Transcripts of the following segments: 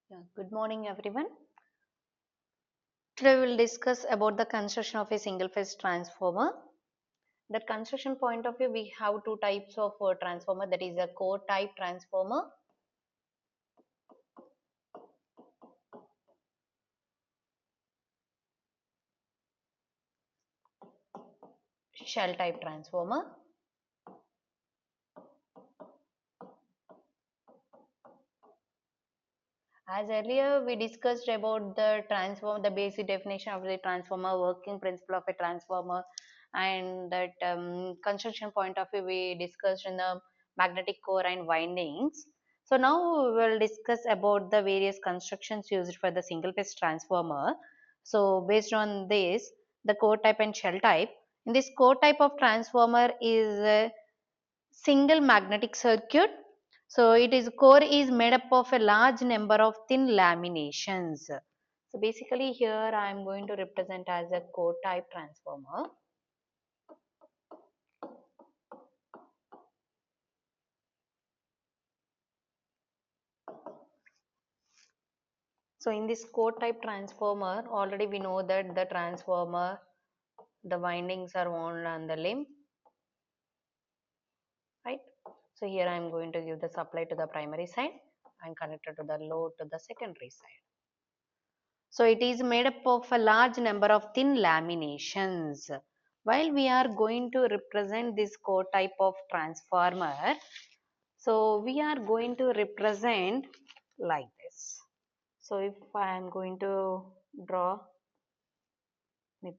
Good morning, everyone. Today we will discuss about the construction of a single phase transformer. That construction point of view, we have two types of transformer, that is a core type transformer, shell type transformer. As earlier we discussed about the transformer, the basic definition of the transformer, working principle of a transformer, and that construction point of view we discussed in the magnetic core and windings. So now we will discuss about the various constructions used for the single phase transformer. So based on this, the core type and shell type. In this core type of transformer is a single magnetic circuit. So it is core is made up of a large number of thin laminations. So basically here I am going to represent as a core type transformer. So in this core type transformer, already we know that the transformer, the windings are wound on the limb, right? So here I am going to give the supply to the primary side and connected to the load to the secondary side. So it is made up of a large number of thin laminations. While we are going to represent this core type of transformer, so we are going to represent like this. So if I am going to draw with,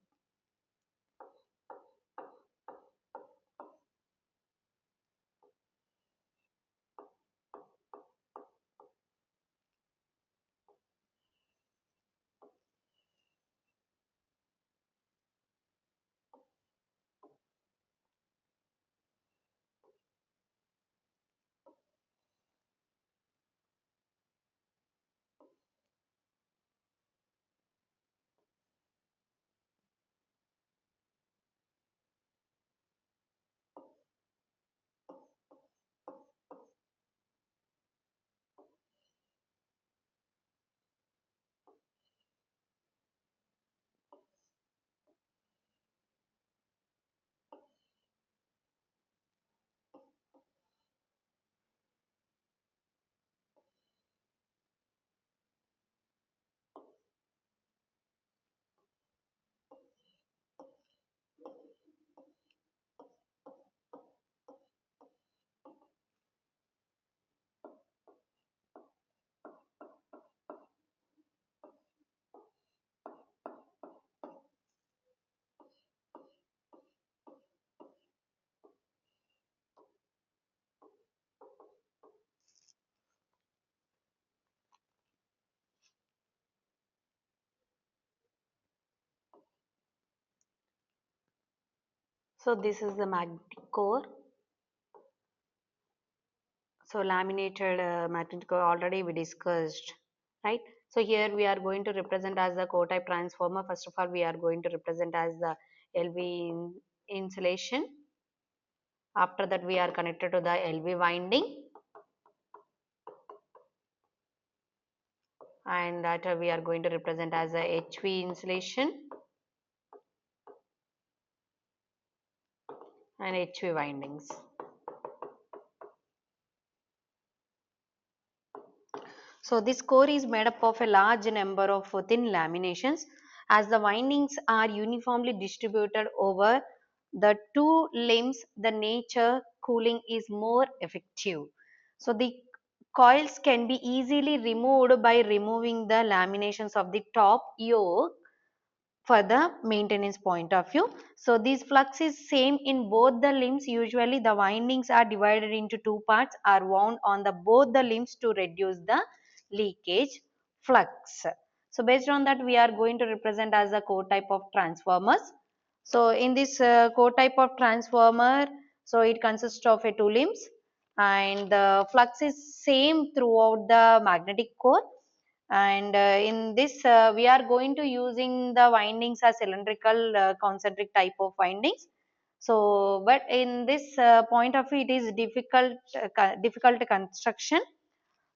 so this is the magnetic core. So laminated magnetic core already we discussed, right? So here we are going to represent as the core type transformer. First of all, we are going to represent as the LV insulation. After that, we are connected to the LV winding, and that we are going to represent as a HV insulation and HV windings. So this core is made up of a large number of thin laminations. As the windings are uniformly distributed over the two limbs, the nature cooling is more effective. So the coils can be easily removed by removing the laminations of the top yoke for the maintenance point of view. So this flux is same in both the limbs. Usually the windings are divided into two parts, are wound on the both the limbs to reduce the leakage flux. So based on that, we are going to represent as a core type of transformers. So in this core type of transformer, so it consists of a two limbs, and the flux is same throughout the magnetic core. And in this we are going to using the windings as cylindrical concentric type of windings. So but in this point of view, it is difficult difficult construction.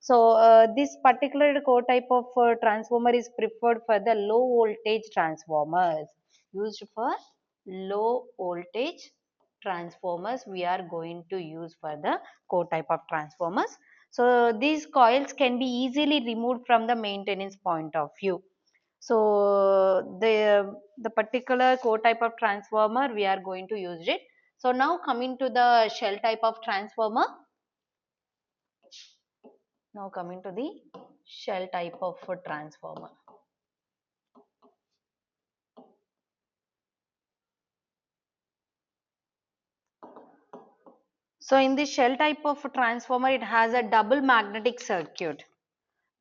So this particular core type of transformer is preferred for the low voltage transformers. Used for low voltage transformers, we are going to use for the core type of transformers. So these coils can be easily removed from the maintenance point of view. So the particular core type of transformer, we are going to use it. So now coming to the shell type of transformer. Now coming to the shell type of a transformer. So in the shell type of a transformer, it has a double magnetic circuit.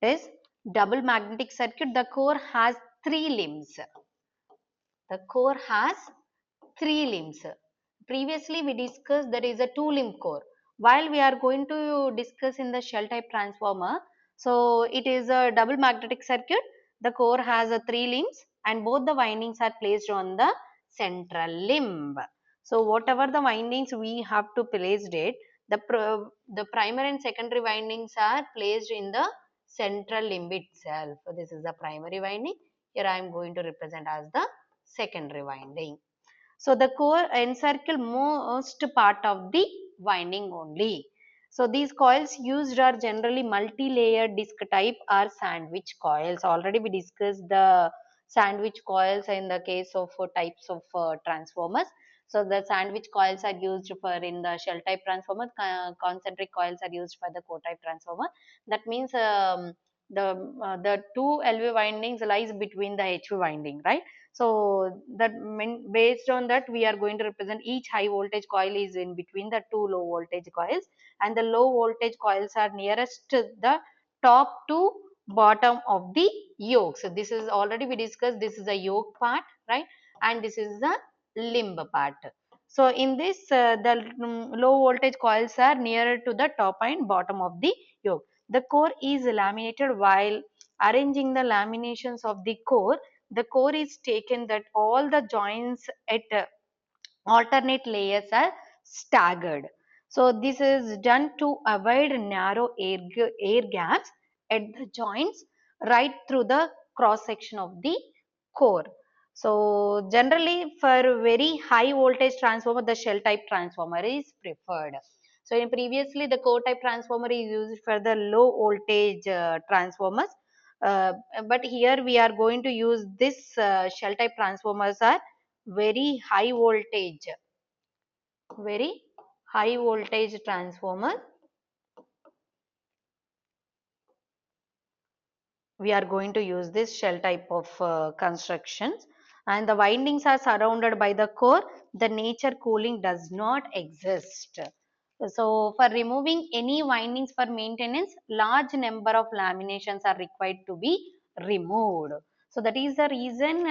Is double magnetic circuit. The core has three limbs. The core has three limbs. Previously we discussed there is a two limb core. While we are going to discuss in the shell type transformer, so it is a double magnetic circuit. The core has a three limbs and both the windings are placed on the central limb. So whatever the windings we have to place it, the primary and secondary windings are placed in the central limb itself. So this is the primary winding. Here I am going to represent as the secondary winding. So the core encircle most part of the winding only. So these coils used are generally multi-layered disc type or sandwich coils. Already we discussed the sandwich coils in the case of types of transformers. So the sandwich coils are used for in the shell type transformer. Concentric coils are used for the core type transformer. That means the two LV windings lies between the HV winding, right? So that based on that we are going to represent each high voltage coil is in between the two low voltage coils, and the low voltage coils are nearest to the top to bottom of the yoke. So this is already we discussed, this is the yoke part, right, and this is the limb part. So in this the low voltage coils are nearer to the top and bottom of the yoke. The core is laminated. While arranging the laminations of the core is taken that all the joints at alternate layers are staggered. So this is done to avoid narrow air gaps at the joints right through the cross section of the core. So generally for very high voltage transformer, the shell type transformer is preferred. So in previously the core type transformer is used for the low voltage transformers. Uh, but here we are going to use this shell type transformers are very high voltage, very high voltage transformer. We are going to use this shell type of constructions, and the windings are surrounded by the core. The nature cooling does not exist. So for removing any windings for maintenance, large number of laminations are required to be removed. So that is the reason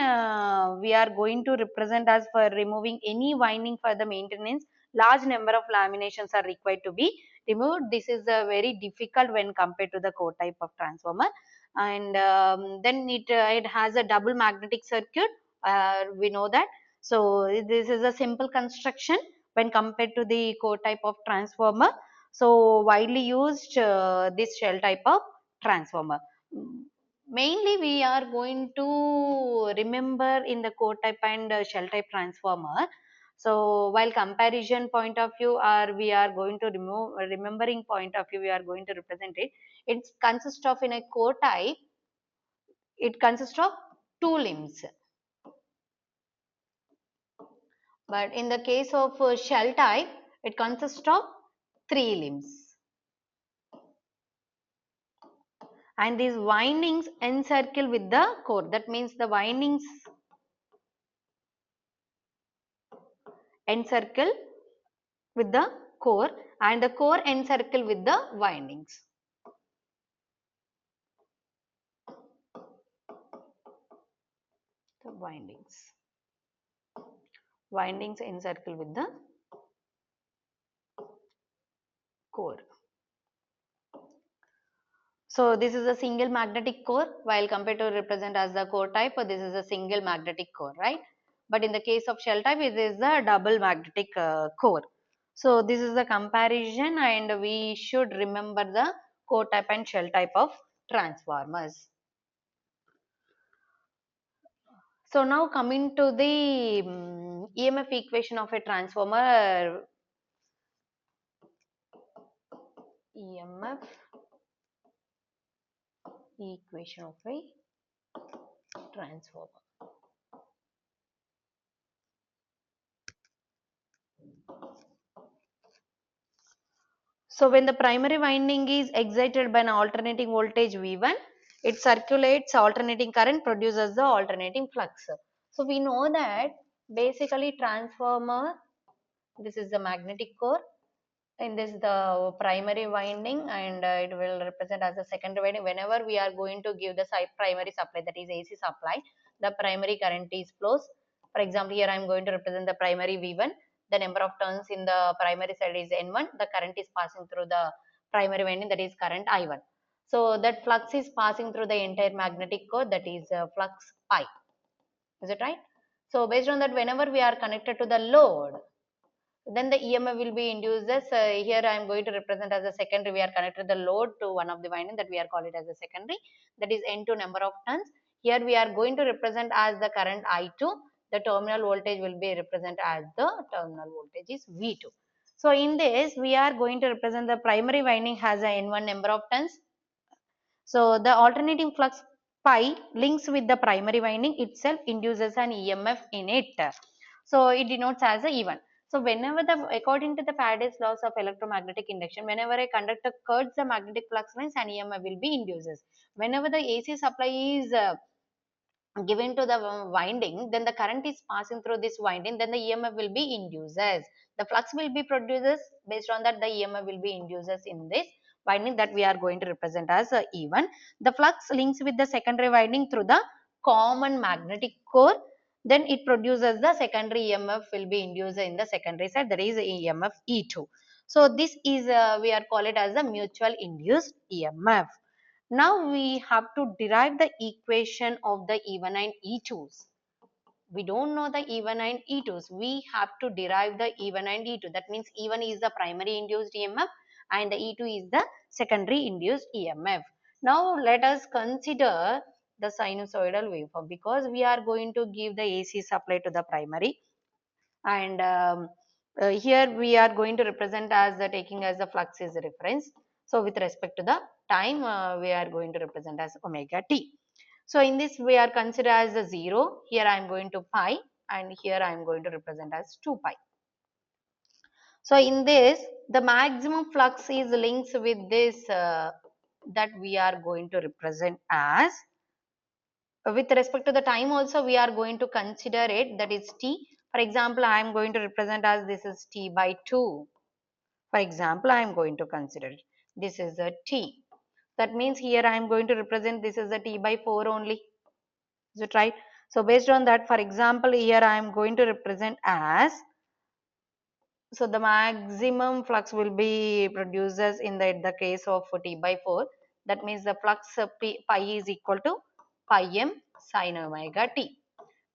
we are going to represent as for removing any winding for the maintenance, large number of laminations are required to be removed. This is very difficult when compared to the core type of transformer. And then it has a double magnetic circuit, we know that. So this is a simple construction when compared to the core type of transformer. So widely used this shell type of transformer. Mainly we are going to remember in the core type and shell type transformer. So while comparison point of view, or we are going to remove remembering point of view, we are going to represent it. It consists of, in a core type, it consists of two limbs. But in the case of shell type, it consists of three limbs. And these windings encircle with the core. That means the windings encircle with the core and the core encircle with the windings. The windings encircle with the core. So this is a single magnetic core, while compared to represent as the core type, this is a single magnetic core, right? But in the case of shell type, it is a double magnetic core. So this is the comparison, and we should remember the core type and shell type of transformers. So now coming to the EMF equation of a transformer, EMF equation of a transformer. So when the primary winding is excited by an alternating voltage V1, it circulates alternating current, produces the alternating flux. So we know that basically transformer, this is the magnetic core, in this the primary winding, and it will represent as the secondary winding. Whenever we are going to give the primary supply, that is AC supply, the primary current is flows. For example, here I am going to represent the primary V1. The number of turns in the primary side is N1. The current is passing through the primary winding, that is current I1. So that flux is passing through the entire magnetic core, that is flux pi. Is it right? So based on that, whenever we are connected to the load, then the EMF will be induced as here I am going to represent as a secondary. We are connected the load to one of the winding, that we are call it as a secondary, that is N2 number of turns. Here we are going to represent as the current I2. The terminal voltage will be represented as the terminal voltage is V2. So in this we are going to represent the primary winding has a N1 number of turns. So the alternating flux pi links with the primary winding itself, induces an EMF in it. So it denotes as a E1. So whenever according to the Faraday's laws of electromagnetic induction, whenever a conductor cuts the magnetic flux lines, an EMF will be induces. Whenever the AC supply is given to the winding, then the current is passing through this winding, then the EMF will be induces. The flux will be produces, based on that the EMF will be induces in this winding, that we are going to represent as E1. The flux links with the secondary winding through the common magnetic core, then it produces the secondary EMF will be induced in the secondary side, that is EMF E2. So this is we are call it as a mutual induced EMF. Now we have to derive the equation of the E1 and E2s. We don't know the E1 and E2s. We have to derive the E1 and E2. That means E1 is the primary induced EMF and the E2 is the secondary induced EMF. Now let us consider the sinusoidal waveform, because we are going to give the AC supply to the primary, and here we are going to represent as the taking as the flux is reference. So with respect to the time, we are going to represent as omega t. So in this we are consider as a 0. Here I am going to pi, and here I am going to represent as 2 pi. So in this the maximum flux is linked with this that we are going to represent as, with respect to the time also we are going to consider it, that is t. For example, I am going to represent as this is t by 2. For example, I am going to consider it. This is a t. That means here I am going to represent this is a t by 4 only. Is it right? So based on that, for example, here I am going to represent as, so the maximum flux will be produces in the case of t by 4. That means the flux pi is equal to pi m sin omega t.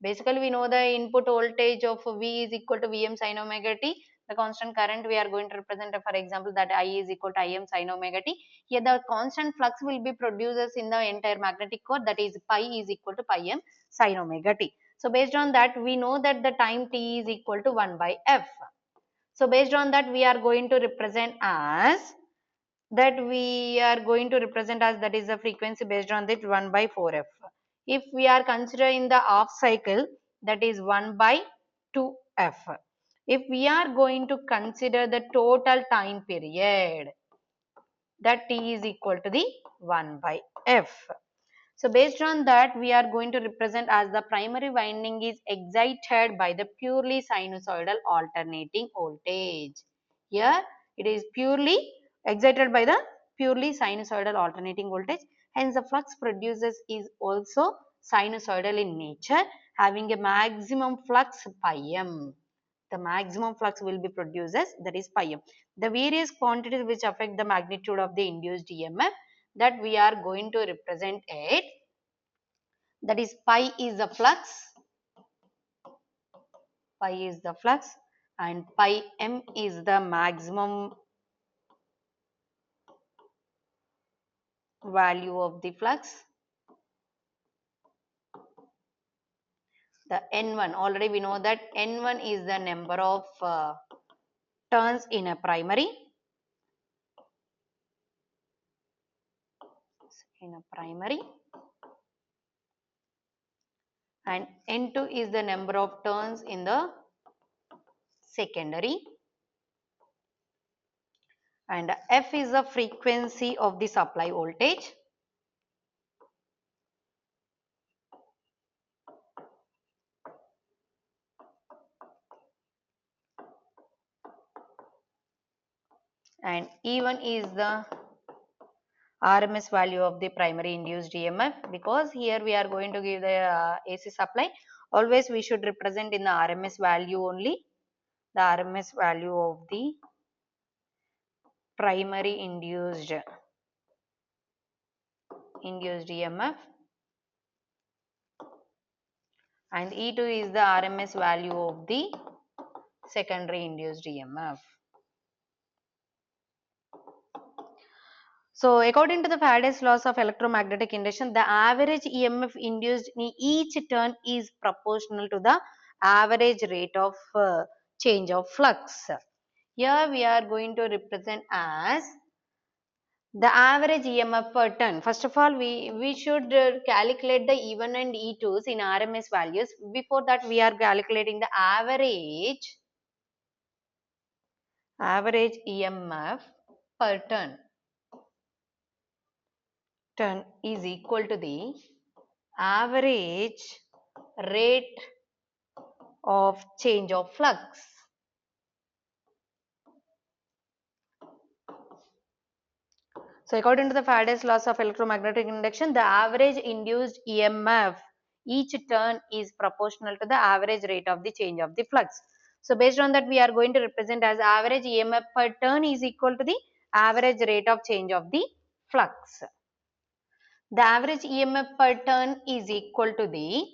Basically, we know the input voltage of V is equal to Vm sin omega t. The constant current we are going to represent, for example, that I is equal to Im sin omega t. Here the constant flux will be produces in the entire magnetic core, that is pi is equal to pi m sin omega t. So based on that, we know that the time t is equal to 1 by f. So based on that, we are going to represent as, that we are going to represent as, that is the frequency based on that 1 by 4f. If we are considering the half cycle, that is 1 by 2f. If we are going to consider the total time period, that t is equal to the 1 by f. So based on that, we are going to represent as the primary winding is excited by the purely sinusoidal alternating voltage. Here it is purely excited by the purely sinusoidal alternating voltage. Hence the flux produces is also sinusoidal in nature, having a maximum flux pi m. The maximum flux will be produced as, that is pi m. The various quantities which affect the magnitude of the induced EMF, that we are going to represent it, that is pi is the flux, pi is the flux, and pi m is the maximum value of the flux. The N1, already we know that N1 is the number of turns in a primary. In a primary. And N2 is the number of turns in the secondary. And F is the frequency of the supply voltage. And E1 is the RMS value of the primary induced EMF, because here we are going to give the AC supply. Always we should represent in the RMS value only, the RMS value of the primary induced EMF. And E2 is the RMS value of the secondary induced EMF. So, according to the Faraday's laws of electromagnetic induction, the average EMF induced in each turn is proportional to the average rate of change of flux. Here we are going to represent as the average EMF per turn. First of all, we should calculate the E1 and E2s in RMS values. Before that, we are calculating the average EMF per turn. Turn is equal to the average rate of change of flux. So, according to the Faraday's laws of electromagnetic induction, the average induced EMF each turn is proportional to the average rate of the change of the flux. So, based on that, we are going to represent as average EMF per turn is equal to the average rate of change of the flux. The average EMF per turn is equal to the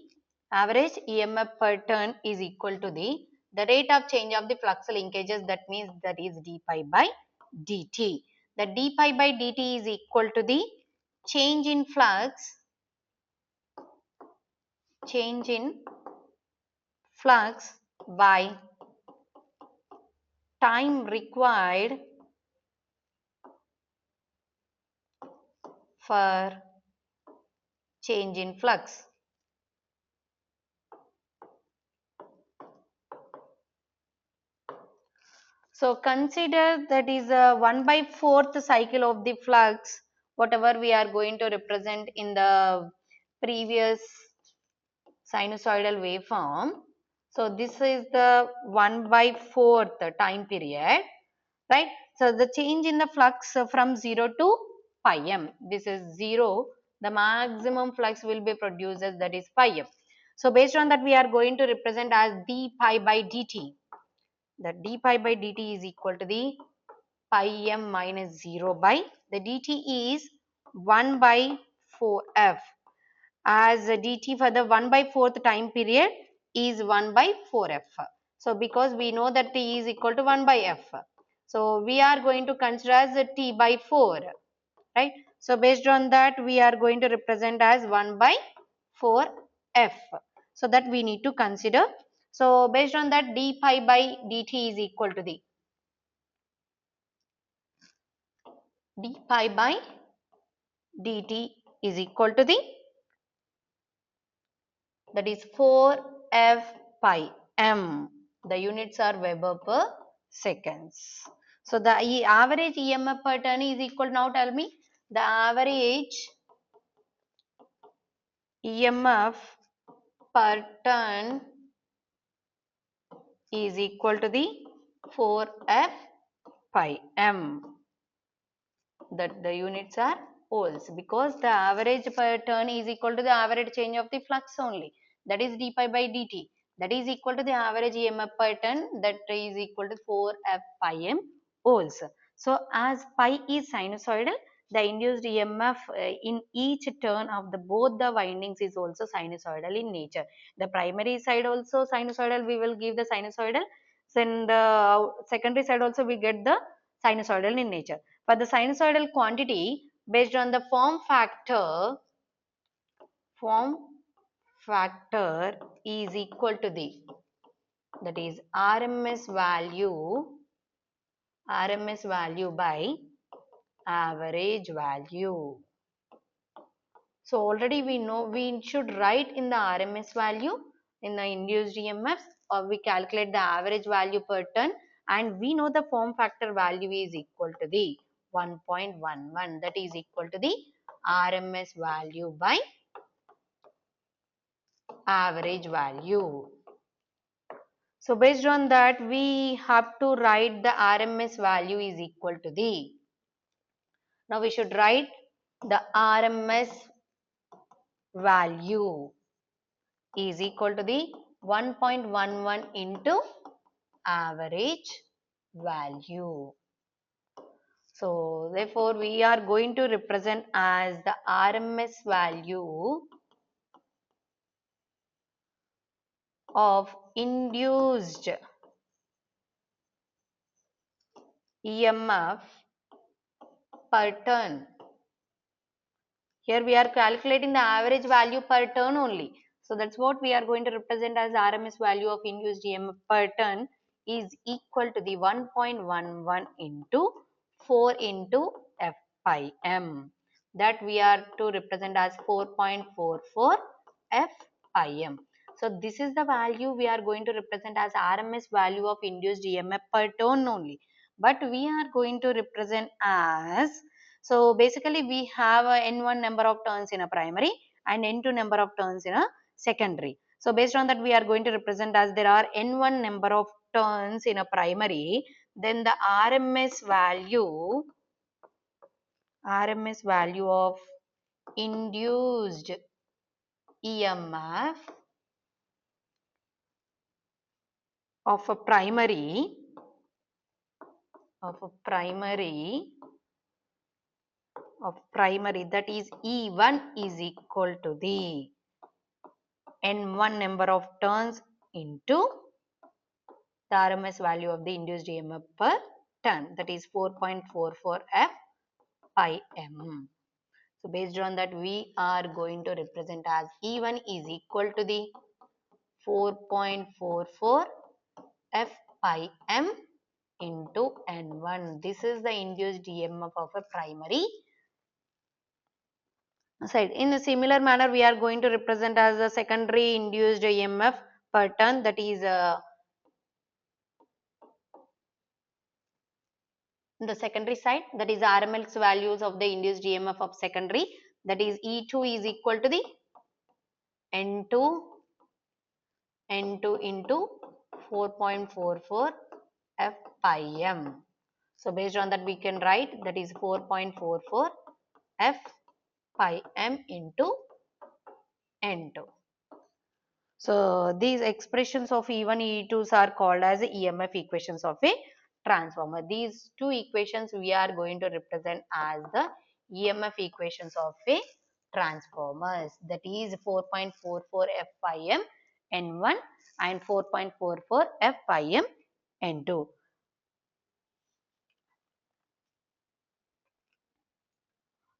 the rate of change of the flux linkages, that means that is d pi by dt. The d pi by dt is equal to the change in flux by time required for change in flux. So, consider that is a 1/4th cycle of the flux, whatever we are going to represent in the previous sinusoidal waveform. So, this is the 1/4th time period, right? So, the change in the flux from 0 to pi m, this is 0, the maximum flux will be produced as, that is pi m. So, based on that, we are going to represent as d pi by dt. The d pi by dt is equal to the pi m minus 0 by the dt is 1 by 4f, as dt for the 1/4th time period is 1 by 4f. So, because we know that t is equal to 1 by f. So, we are going to consider as t by 4, right. So, based on that, we are going to represent as 1 by 4f. So, that we need to consider. So, based on that, d pi by dt is equal to the d pi by dt is equal to the, that is 4f pi m. The units are Weber per seconds. So, the average EMF per turn is equal, now tell me the average EMF per turn is equal to the 4f pi m, that the units are volts, because the average per turn is equal to the average change of the flux only, that is d pi by dt, that is equal to the average EMF per turn, that is equal to 4f pi m volts. So, as pi is sinusoidal, the induced EMF in each turn of the both the windings is also sinusoidal in nature. The primary side also sinusoidal, we will give the sinusoidal, then the secondary side also we get the sinusoidal in nature. For the sinusoidal quantity, based on the form factor is equal to the, that is RMS value by average value. So already we know we should write in the RMS value in the induced EMF, or we calculate the average value per turn, and we know the form factor value is equal to the 1.11, that is equal to the RMS value by average value. So based on that we have to write the RMS value is equal to the, now we should write the RMS value is equal to the 1.11 into average value. So therefore we are going to represent as the RMS value of induced EMF per turn. Here we are calculating the average value per turn only. So that's what we are going to represent as RMS value of induced EMF per turn is equal to the 1.11 into 4 into F pi m. That we are to represent as 4.44 F pi m. So this is the value we are going to represent as RMS value of induced EMF per turn only. But we are going to represent as, so basically we have a n1 number of turns in a primary and n2 number of turns in a secondary. So based on that we are going to represent as there are n1 number of turns in a primary, then the RMS value of induced EMF of a primary that is E1 is equal to the n1 number of turns into the RMS value of the induced EMF per turn, that is 4.44 F pi m. So based on that we are going to represent as E1 is equal to the 4.44 F pi m into n1. This is the induced EMF of a primary side. In a similar manner we are going to represent as the secondary induced EMF per turn, that is the secondary side, that is RMS values of the induced EMF of secondary, that is E2 is equal to the N2 into 4.44 F pi m. So based on that we can write that is 4.44 F pi m into N2. So these expressions of E1, E2s are called as EMF equations of a transformer. These two equations we are going to represent as the EMF equations of a transformers, that is 4.44 F pi m N1 and 4.44 F pi m N2.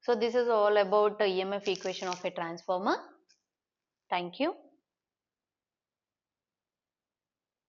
So this is all about the EMF equation of a transformer. Thank you.